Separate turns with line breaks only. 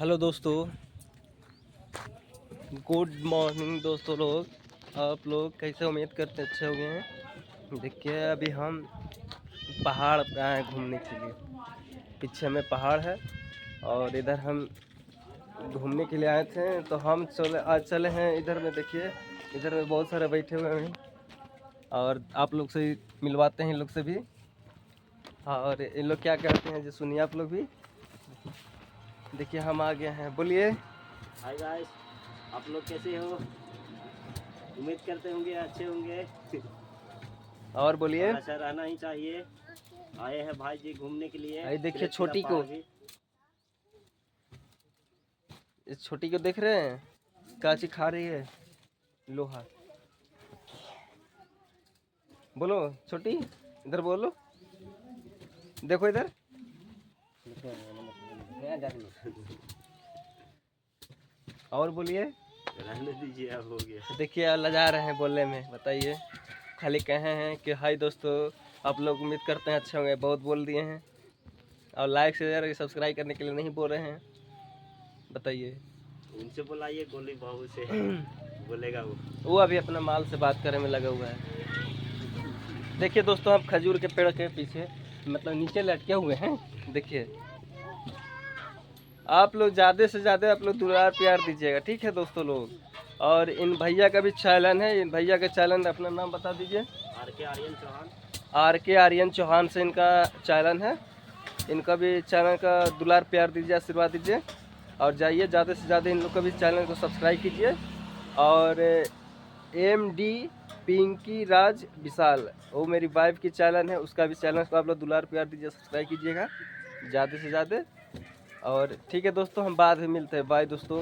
Hello दोस्तों, good morning दोस्तों लोग। आप लोग कैसे, उम्मीद करते अच्छे हो गए हैं। देखिए अभी हम पहाड़ पे आए घूमने के लिए। पीछे में पहाड़ है और इधर हम घूमने के लिए आए थे। तो हम आज चले हैं इधर में। देखिए इधर में बहुत सारे बैठे हुए हैं और आप लोग से मिलवाते हैं इन लोग से भी। और इन लोग क्या कहते हैं जो सुनिए आप लोग भी। देखिए हम आ गए हैं, बोलिए।
हाय गाइस, आप लोग कैसे हो? उम्मीद करते होंगे अच्छे होंगे।
और बोलिए।
और अच्छा रहना ही चाहिए। आए हैं भाई जी घूमने के लिए।
अरे देखिए
तिलक
छोटी को,
पहाड़ भी।
इस छोटी को देख रहे हैं, काची खा रही है लोहा। बोलो छोटी, इधर बोलो, देखो इधर। और बोलिए।
रहने दीजिए, अब हो गया।
देखिए अब लजा रहे हैं बोलने में, बताइए। खाली कहे हैं कि हाय दोस्तों, आप लोग उम्मीद करते हैं अच्छे होंगे, बहुत बोल दिए हैं। और लाइक शेयर सब्सक्राइब करने के लिए नहीं बोल रहे हैं, बताइए।
उनसे बुलाइए, गोली बहू से बोलेगा
वो अभी अपना माल से बात करने में लगा हुआ है। देखिए दोस्तों, हम खजूर के पेड़ के पीछे मतलब नीचे लटके हुए हैं। देखिए आप लोग ज़्यादा से ज़्यादा आप लोग दुलार प्यार दीजिएगा, ठीक है दोस्तों लोग। और इन भैया का भी चैनल है, इन भैया का चैनल अपना नाम बता दीजिए।
RK आर्यन चौहान।
RK आर्यन चौहान से इनका चैनल है। इनका भी चैनल का दुलार प्यार दीजिए, आशीर्वाद दीजिए। और जाइए ज़्यादा से ज़्यादा इन लोग का भी चैनल को सब्सक्राइब कीजिए। और MD पिंकी राज विशाल, वो मेरी वाइफ की चैनल है, उसका भी चैनल को आप लोग दुलार प्यार दीजिए, सब्सक्राइब कीजिएगा ज़्यादा से ज़्यादा। और ठीक है दोस्तों, हम बाद में मिलते हैं, बाय दोस्तों।